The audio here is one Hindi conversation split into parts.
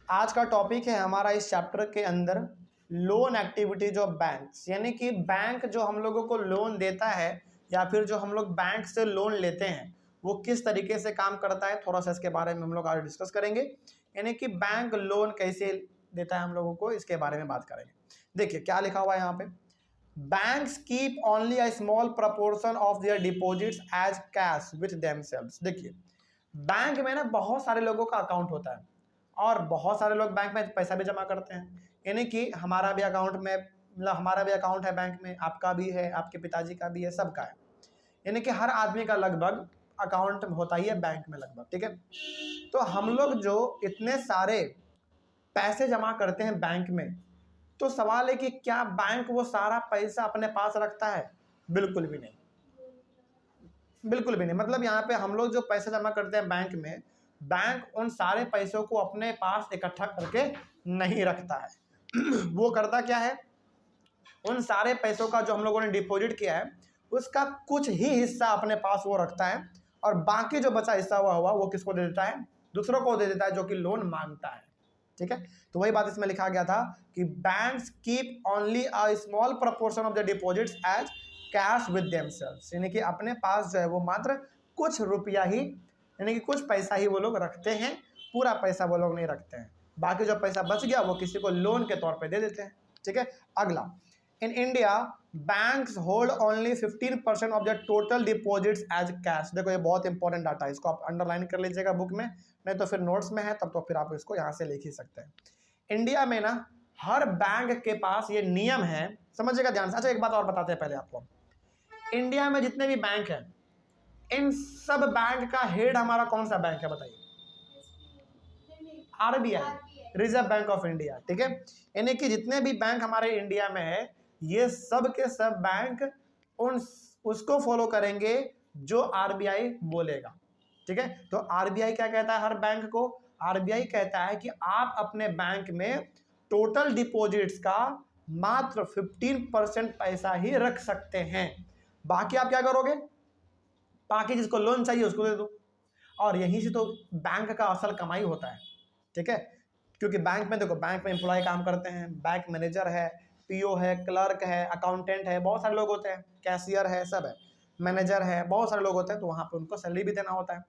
आज का टॉपिक है हमारा इस चैप्टर के अंदर लोन एक्टिविटीज ऑफ बैंक्स, यानी कि बैंक जो हम लोगों को लोन देता है या फिर जो हम लोग बैंक से लोन लेते हैं वो किस तरीके से काम करता है, थोड़ा सा इसके बारे में हम लोग आज डिस्कस करेंगे। यानी कि बैंक लोन कैसे देता है हम लोगों को, इसके बारे में बात करेंगे। देखिए क्या लिखा हुआ है यहाँ पे, banks keep only a small proportion of their deposits as cash with themselves. देखिए बैंक में ना बहुत सारे लोगों का अकाउंट होता है और बहुत सारे लोग बैंक में पैसा भी जमा करते हैं। यानी कि हमारा भी अकाउंट में, मतलब हमारा भी अकाउंट है बैंक में, आपका भी है, आपके पिताजी का भी है, सबका है। यानी कि हर आदमी का लगभग अकाउंट होता ही है बैंक में लगभग, ठीक है। तो हम लोग जो इतने सारे पैसे जमा करते हैं बैंक में, तो सवाल है कि क्या बैंक वो सारा पैसा अपने पास रखता है? बिल्कुल भी नहीं, बिल्कुल भी नहीं। मतलब यहाँ पे हम लोग जो पैसा जमा करते हैं बैंक में, बैंक उन सारे पैसों को अपने पास इकट्ठा करके नहीं रखता है। वो करता क्या है, उन सारे पैसों का जो हम लोगों ने डिपॉजिट किया है उसका कुछ ही हिस्सा अपने पास वो रखता है और बाकी जो बचा हिस्सा हुआ वो किसको दे देता है? दूसरों को दे देता है जो कि लोन मांगता है, ठीक है। तो वही बात इसमें लिखा गया था कि banks keep only a small proportion of the deposits as cash with themselves, यानी कि अपने पास जो है वो मात्र कुछ रुपया ही, यानी कि कुछ पैसा ही वो लोग रखते हैं, पूरा पैसा वो लोग नहीं रखते हैं। बाकी जो पैसा बच गया वो किसी को लोन के तौर पे दे देते हैं, ठीक है। अगला, in India banks hold only 15% of the total deposits as cash. देखो ये बहुत इंपॉर्टेंट डाटा है, इसको आप अंडरलाइन कर लीजिएगा बुक में, नहीं तो फिर नोट्स में है तब तो फिर आप इसको यहाँ से लिख ही सकते हैं। इंडिया में ना हर बैंक के पास ये नियम है, समझिएगा ध्यान से। अच्छा एक बात और बताते हैं पहले आपको, इंडिया में जितने भी बैंक हैं इन सब बैंक का हेड हमारा कौन सा बैंक है बताइए? RBI, reserve bank of India, ठीक है। यानी कि जितने भी बैंक हमारे इंडिया में है ये सब के सब बैंक उन उसको फॉलो करेंगे जो आरबीआई बोलेगा, ठीक है। तो आरबीआई क्या कहता है हर बैंक को? आरबीआई कहता है कि आप अपने बैंक में टोटल डिपॉजिट्स का मात्र 15% पैसा ही रख सकते हैं, बाकी आप क्या करोगे? बाकी जिसको लोन चाहिए उसको दे दो। और यहीं से तो बैंक का असल कमाई होता है, ठीक है। क्योंकि बैंक में देखो, बैंक में एम्प्लॉय काम करते हैं, बैंक मैनेजर है, पीओ है, क्लर्क है, अकाउंटेंट है, बहुत सारे लोग होते हैं, कैशियर है, सब है, मैनेजर है, बहुत सारे लोग होते हैं, तो वहाँ पे उनको सैलरी भी देना होता है।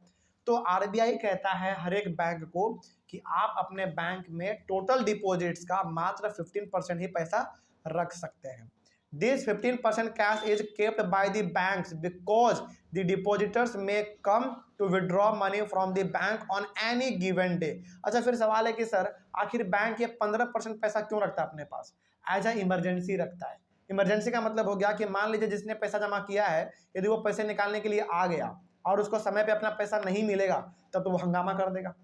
तो आरबीआई कहता है हर एक बैंक को कि आप अपने बैंक में टोटल डिपॉजिट्स का मात्र 15% ही पैसा रख सकते हैं। This 15% cash is kept by the banks because the depositors may come to withdraw money from the bank on any given day। अच्छा फिर सवाल है कि सर आखिर बैंक ये 15% पैसा क्यों रखता है अपने पास? एज ए इमरजेंसी रखता है। इमरजेंसी का मतलब हो गया कि मान लीजिए जिसने पैसा जमा किया है, यदि वो पैसे निकालने के लिए आ गया और उसको समय पे अपना पैसा नहीं मिलेगा तब तो वो हंगामा कर देगा,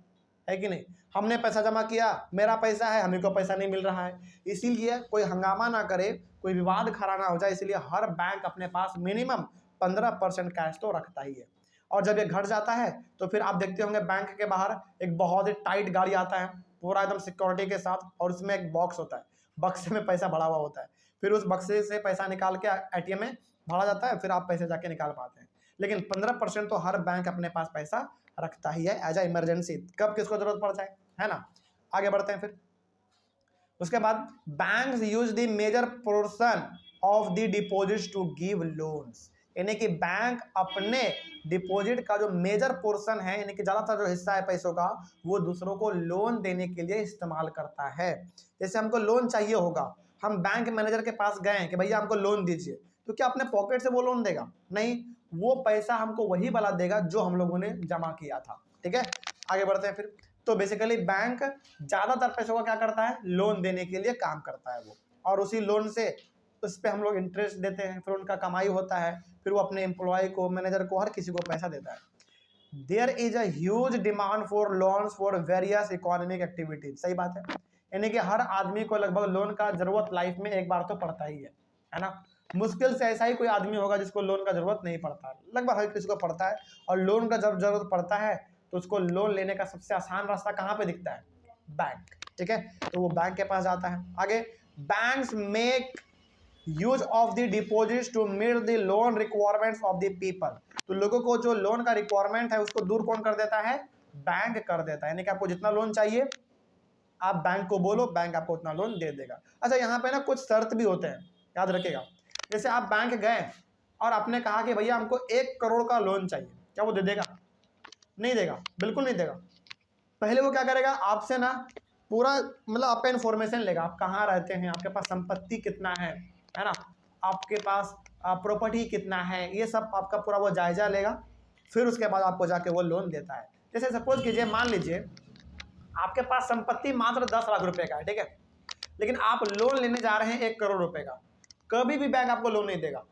है कि नहीं? हमने पैसा जमा किया, मेरा पैसा है, हमें को पैसा नहीं मिल रहा है, इसीलिए कोई हंगामा ना करे, कोई विवाद खड़ा ना हो जाए, इसलिए हर बैंक अपने पास मिनिमम 15% कैश तो रखता ही है। और जब ये घट जाता है तो फिर आप देखते होंगे बैंक के बाहर एक बहुत ही टाइट गाड़ी आता है पूरा एकदम सिक्योरिटी के साथ, और उसमें एक बॉक्स होता है, बक्से में पैसा भरा हुआ होता है, फिर उस बक्से से पैसा निकाल के एटीएम में भरा जाता है, फिर आप पैसे जाके निकाल पाते हैं। लेकिन 15% तो हर बैंक अपने पास पैसा रखता ही है एज ए इमरजेंसी, कब किसको जरूरत पड़ जाए, है ना। आगे बढ़ते हैं फिर। उसके बाद banks use the major portion of the deposits to give loans, यानी कि बैंक अपने डिपॉजिट का जो मेजर पोर्शन है, यानी कि ज्यादातर जो हिस्सा है पैसों का, वो दूसरों को लोन देने के लिए इस्तेमाल करता है। जैसे हमको लोन चाहिए होगा, हम बैंक मैनेजर के पास गए कि भैया हमको लोन दीजिए, तो क्या अपने पॉकेट से वो लोन देगा? नहीं, वो पैसा हमको वही वाला देगा जो हम लोगों ने जमा किया था, ठीक है। आगे बढ़ते हैं फिर। तो बेसिकली बैंक ज्यादातर पैसों का क्या करता है? लोन देने के लिए काम करता है वो, और उसी लोन से उस पर हम लोग इंटरेस्ट देते हैं, फिर उनका कमाई होता है, फिर वो अपने एम्प्लॉय को, मैनेजर को, हर किसी को पैसा देता है। There is a huge demand for loans for various economic activities. सही बात है, यानी कि हर आदमी को लगभग लोन का जरूरत लाइफ में एक बार तो पड़ता ही है ना। मुश्किल से ऐसा ही कोई आदमी होगा जिसको लोन का जरूरत नहीं पड़ता, लगभग हर किसी को पड़ता है। और लोन का जब जरूरत पड़ता है तो उसको लोन लेने का सबसे आसान रास्ता कहाँ पे दिखता है? बैंक, ठीक है। तो वो बैंक के पास जाता है। आगे, banks make use of the deposits to meet the loan requirements of the people. तो लोगों को जो लोन का रिक्वायरमेंट है उसको दूर कौन कर देता है? बैंक कर देता है। यानी कि आपको जितना लोन चाहिए आप बैंक को बोलो, बैंक आपको उतना लोन दे देगा। अच्छा, यहाँ पे ना कुछ शर्त भी होते हैं, याद रखिएगा। जैसे आप बैंक गए और आपने कहा कि भैया हमको 1 करोड़ का लोन चाहिए, क्या वो दे देगा? नहीं देगा, बिल्कुल नहीं देगा। पहले वो क्या करेगा, आपसे ना पूरा मतलब आपका इन्फॉर्मेशन लेगा, आप कहाँ रहते हैं, आपके पास संपत्ति कितना है ना, आपके पास प्रॉपर्टी कितना है, ये सब आपका पूरा वो जायजा लेगा। फिर उसके बाद आपको जाके वो लोन देता है। जैसे सपोज कीजिए, मान लीजिए आपके पास संपत्ति मात्र 10 लाख रुपए का है, ठीक है, लेकिन आप लोन लेने जा रहे हैं 1 करोड़ रुपए का। कभी भी बैंक आपको लोन नहीं देगा,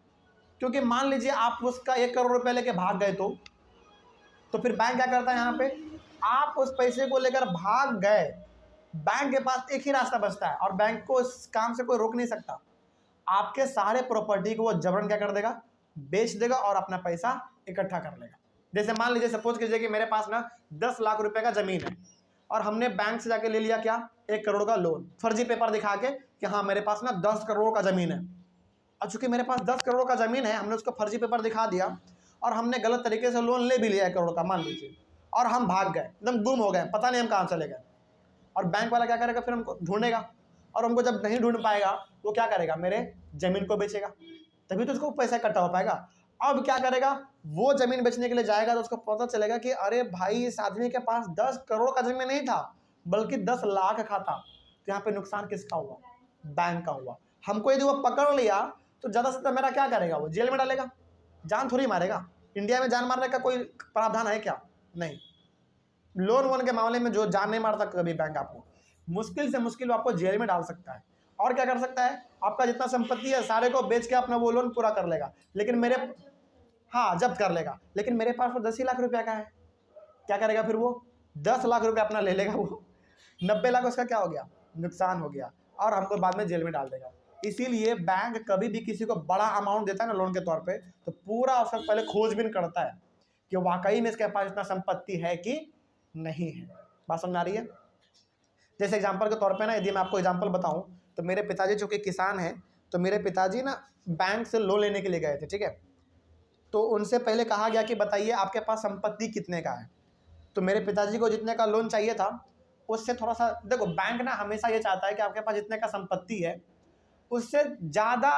क्योंकि मान लीजिए आप उसका 1 करोड़ रुपए लेके भाग गए, तो फिर बैंक क्या करता है, यहाँ पे आप उस पैसे को लेकर भाग गए, बैंक के पास एक ही रास्ता बचता है और बैंक को इस काम से कोई रोक नहीं सकता। आपके सारे प्रॉपर्टी को वो जबरन क्या कर देगा, बेच देगा और अपना पैसा इकट्ठा कर लेगा। जैसे मान लीजिए सपोज कीजिए कि मेरे पास ना 10 लाख रुपए का जमीन है और हमने बैंक से जाके ले लिया क्या, 1 करोड़ का लोन, फर्जी पेपर दिखा के कि हाँ मेरे पास ना 10 करोड़ का जमीन है। और चूंकि मेरे पास 10 करोड़ का जमीन है, हमने उसको फर्जी पेपर दिखा दिया और हमने गलत तरीके से लोन ले भी लिया 1 करोड़ का मान लीजिए, और हम भाग गए, एकदम गुम हो गए, पता नहीं हम कहाँ चले गए। और बैंक वाला क्या करेगा, फिर हमको ढूंढेगा, और हमको जब नहीं ढूंढ पाएगा वो क्या करेगा, मेरे जमीन को बेचेगा, तभी तो उसको पैसा इकट्ठा हो पाएगा। अब क्या करेगा, वो जमीन बेचने के लिए जाएगा तो उसको पता चलेगा कि अरे भाई इस आदमी के पास 10 करोड़ का जमीन नहीं था, बल्कि 10 लाख का था। तो यहाँ पे नुकसान किसका हुआ, बैंक का हुआ। हमको यदि वो पकड़ लिया तो ज्यादा से ज्यादा मेरा क्या करेगा, वो जेल में डालेगा, जान थोड़ी मारेगा। इंडिया में जान मारने का कोई प्रावधान है क्या? नहीं। लोन वोन के मामले में जो जान नहीं मारता कभी बैंक, आपको मुश्किल से मुश्किल आपको जेल में डाल सकता है। और क्या कर सकता है, आपका जितना संपत्ति है सारे को बेच के अपना वो लोन पूरा कर लेगा, लेकिन मेरे हाँ जब्त कर लेगा, लेकिन मेरे पास वो 10 ही लाख रुपया का है। क्या करेगा फिर वो 10 लाख रुपया अपना ले लेगा, वो 90 लाख उसका क्या हो गया, नुकसान हो गया, और हमको बाद में जेल में डाल देगा। इसीलिए बैंक कभी भी किसी को बड़ा अमाउंट देता है ना लोन के तौर पे, तो पूरा उसका पहले खोजबीन करता है कि वाकई में इसके पास इतना संपत्ति है कि नहीं है। बात समझ आ रही है? जैसे एग्जांपल के तौर पे ना, यदि मैं आपको एग्जांपल बताऊं, तो मेरे पिताजी जो कि किसान हैं, तो मेरे पिताजी ना बैंक से लोन लेने के लिए गए थे, ठीक है। तो उनसे पहले कहा गया कि बताइए आपके पास संपत्ति कितने का है। तो मेरे पिताजी को जितने का लोन चाहिए था उससे थोड़ा सा, देखो बैंक ना हमेशा ये चाहता है कि आपके पास जितने का संपत्ति है उससे ज़्यादा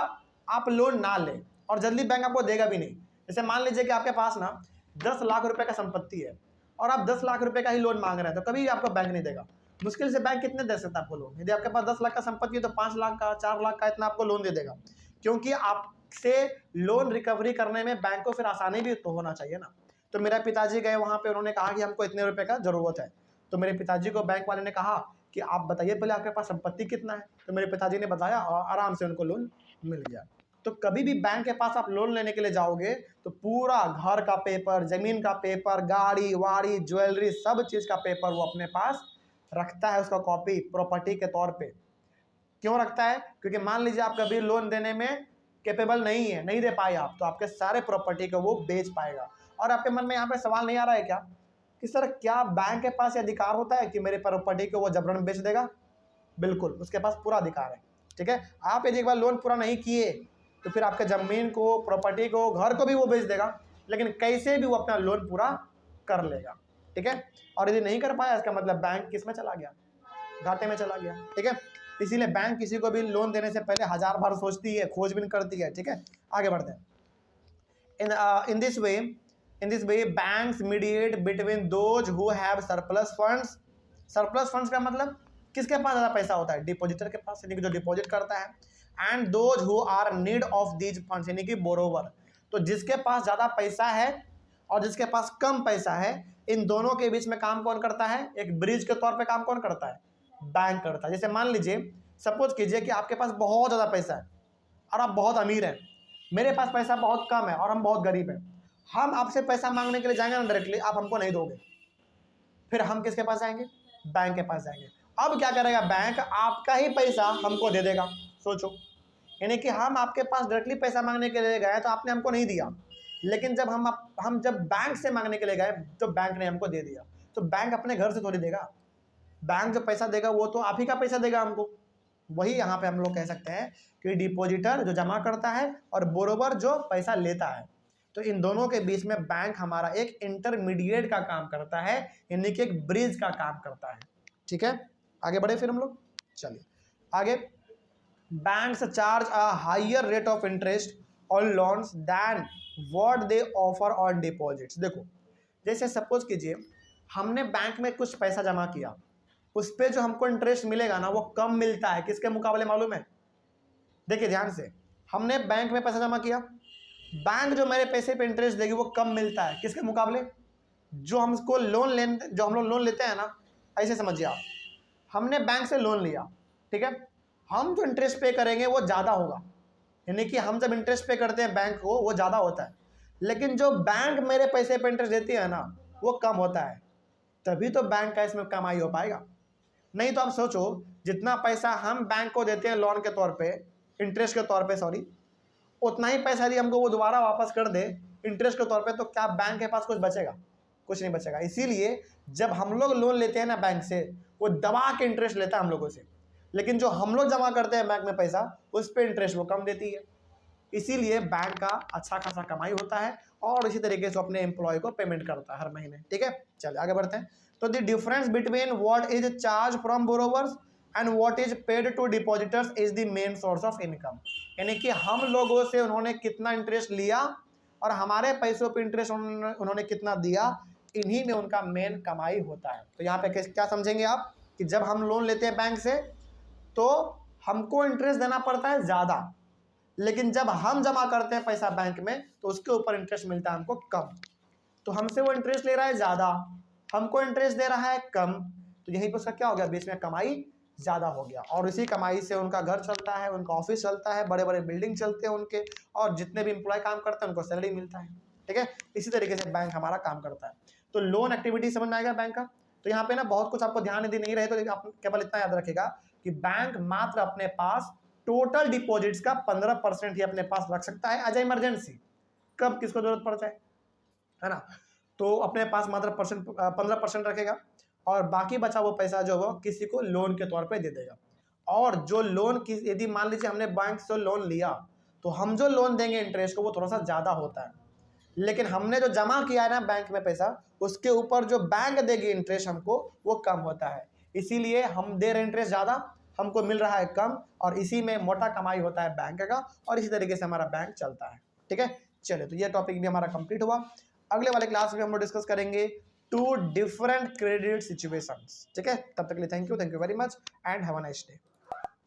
आप लोन ना लें, और जल्दी बैंक आपको देगा भी नहीं। जैसे मान लीजिए कि आपके पास ना 10 लाख रुपए का संपत्ति है और आप 10 लाख रुपए का ही लोन मांग रहे हैं, तो कभी आपको बैंक नहीं देगा। मुश्किल से बैंक कितने दे सकता है आपको लोन? यदि आपके पास 10 लाख का संपत्ति है तो 5 लाख का, 4 लाख का इतना आपको लोन दे देगा, क्योंकि आपसे लोन रिकवरी करने में बैंक को फिर आसानी भी तो होना चाहिए ना। तो मेरे पिताजी गए वहाँ पे, उन्होंने कहा कि हमको इतने रुपए का जरूरत है। तो मेरे पिताजी को बैंक वाले ने कहा कि आप बताइए पहले आपके पास संपत्ति कितना है। तो मेरे पिताजी ने बताया और आराम से उनको लोन मिल गया। तो कभी भी बैंक के पास आप लोन लेने के लिए जाओगे तो पूरा घर का पेपर, जमीन का पेपर, गाड़ी वाड़ी, ज्वेलरी, सब चीज़ का पेपर वो अपने पास रखता है, उसका कॉपी प्रॉपर्टी के तौर पे। क्यों रखता है? क्योंकि मान लीजिए आप कभी लोन देने में कैपेबल नहीं है, नहीं दे पाए आप, तो आपके सारे प्रॉपर्टी को वो बेच पाएगा। और आपके मन में यहाँ पे सवाल नहीं आ रहा है क्या कि सर क्या बैंक के पास अधिकार होता है कि मेरे प्रॉपर्टी को वो जबरन बेच देगा? बिल्कुल, उसके पास पूरा अधिकार है, ठीक है। आप यदि एक बार लोन पूरा नहीं किए तो फिर आपके जमीन को, प्रॉपर्टी को, घर को भी वो बेच देगा, लेकिन कैसे भी वो अपना लोन पूरा कर लेगा, ठीक है। और यदि नहीं कर पाया इसका मतलब बैंक किस में चला गया, घाटे में चला गया, ठीक है। इसीलिए बैंक किसी को भी लोन देने से पहले 1000 बार सोचती है, खोजबीन करती है, ठीक है। आगे बढ़ते हैं। In this way banks mediate between those who have surplus funds. Surplus funds का मतलब किसके पास ज़्यादा पैसा होता है? डिपॉजिटर के पास, यानी कि जो डिपॉजिट करता है। And those who are need of these funds, यानी कि बोरोवर। तो जिसके पास ज़्यादा पैसा है और जिसके पास कम पैसा है, इन दोनों के बीच में काम कौन करता है? एक ब्रिज के तौर पे काम कौन करता है? बैंक करता है। जैसे मान लीजिए, सपोज कीजिए कि आपके पास बहुत ज़्यादा पैसा है और आप बहुत अमीर हैं, मेरे पास पैसा बहुत कम है और हम बहुत गरीब हैं। हम आपसे पैसा मांगने के लिए जाएंगे ना डायरेक्टली, आप हमको नहीं दोगे, फिर हम किसके पास जाएंगे? बैंक के पास जाएंगे। अब क्या करेगा बैंक? आपका ही पैसा हमको दे देगा। सोचो, यानी कि हम आपके पास डायरेक्टली पैसा मांगने के लिए गए तो आपने हमको नहीं दिया, लेकिन जब हम जब बैंक से मांगने के लिए गए तो बैंक ने हमको दे दिया। तो बैंक अपने घर से थोड़ी देगा, बैंक जो पैसा देगा वो तो आप ही का पैसा देगा हमको। वही यहाँ पे हम लोग कह सकते हैं कि डिपॉजिटर जो जमा करता है और बोरोवर जो पैसा लेता है, तो इन दोनों के बीच में बैंक हमारा एक इंटरमीडिएट का काम करता है, यानी कि एक ब्रिज का काम करता है, ठीक है। आगे बढ़े फिर हम लोग, चलिए आगे। Banks charge a higher rate of interest on loans than what they offer on deposits. देखो जैसे सपोज कीजिए हमने बैंक में कुछ पैसा जमा किया, उस पर जो हमको इंटरेस्ट मिलेगा ना वो कम मिलता है, किसके मुकाबले मालूम है? देखिए ध्यान से, हमने बैंक में पैसा जमा किया, बैंक जो मेरे पैसे पे इंटरेस्ट देगी वो कम मिलता है, किसके मुकाबले? जो हमको लोन लेने, जो हम लोग लोन लेते हैं ना, ऐसे समझिए आप, हमने बैंक से लोन लिया, ठीक है, हम जो इंटरेस्ट पे करेंगे वो ज़्यादा होगा, यानी कि हम जब इंटरेस्ट पे करते हैं बैंक को वो ज़्यादा होता है, लेकिन जो बैंक मेरे पैसे पे इंटरेस्ट देती है ना वो कम होता है, तभी तो बैंक का इसमें कमाई हो पाएगा। नहीं तो आप सोचो जितना पैसा हम बैंक को देते हैं लोन के तौर पे, इंटरेस्ट के तौर पे सॉरी, उतना ही पैसा यदि हमको वो दोबारा वापस कर दे इंटरेस्ट के तौर पे, तो क्या बैंक के पास कुछ बचेगा? कुछ नहीं बचेगा। इसीलिए जब हम लोग लोन लेते हैं ना बैंक से, वो दबा के इंटरेस्ट लेता है हम लोगों से, लेकिन जो हम लोग जमा करते हैं बैंक में पैसा, उस पर इंटरेस्ट वो कम देती है। इसीलिए बैंक का अच्छा खासा कमाई होता है और इसी तरीके से अपने एम्प्लॉय को पेमेंट करता है हर महीने, ठीक है। चलिए आगे बढ़ते हैं। तो the difference between what is charge from borrowers and what is paid to depositors is the main source of income, यानी कि हम लोगों से उन्होंने कितना इंटरेस्ट लिया और हमारे पैसों पे इंटरेस्ट उन्होंने कितना दिया, इन्हीं में उनका मेन कमाई होता है। तो यहाँ पे क्या समझेंगे आप कि जब हम लोन लेते हैं बैंक से तो हमको इंटरेस्ट देना पड़ता है ज़्यादा, लेकिन जब हम जमा करते हैं पैसा बैंक में तो उसके ऊपर इंटरेस्ट मिलता है हमको कम। तो हमसे वो इंटरेस्ट ले रहा है ज़्यादा, हमको इंटरेस्ट दे रहा है कम, तो यहीं पर उसका क्या हो गया, बीच में कमाई ज़्यादा हो गया, और इसी कमाई से उनका घर चलता है, उनका ऑफिस चलता है, बड़े बड़े बिल्डिंग चलते हैं उनके, और जितने भी एम्प्लॉय काम करते हैं उनको सैलरी मिलता है, ठीक है। इसी तरीके से बैंक हमारा काम करता है। तो लोन एक्टिविटी समझ में आएगा बैंक का। तो यहाँ पे ना बहुत कुछ आपको ध्यान यदि नहीं रहे तो आप केवल इतना याद रखिएगा कि बैंक मात्र अपने पास टोटल डिपॉजिट्स का 15% ही अपने पास रख सकता है एज इमरजेंसी, कब किसको जरूरत पड़ जाए, है ना। तो अपने पास मात्र 15% रखेगा और बाकी बचा वो पैसा जो वो किसी को लोन के तौर पे दे देगा। और जो लोन की यदि मान लीजिए हमने बैंक से लोन लिया तो हम जो लोन देंगे इंटरेस्ट को वो थोड़ा सा ज़्यादा होता है, लेकिन हमने जो जमा किया है ना बैंक में पैसा, उसके ऊपर जो बैंक देगी इंटरेस्ट हमको वो कम होता है। इसीलिए हम दे रहे इंटरेस्ट ज़्यादा, हमको मिल रहा है कम, और इसी में मोटा कमाई होता है बैंक का, और इसी तरीके से हमारा बैंक चलता है, ठीक है। चलिए तो ये टॉपिक भी हमारा कंप्लीट हुआ। अगले वाले क्लास में हम लोग डिस्कस करेंगे 2 डिफरेंट क्रेडिट सिचुएशंस, ठीक है। तब तक के लिए thank you very much and have a nice day.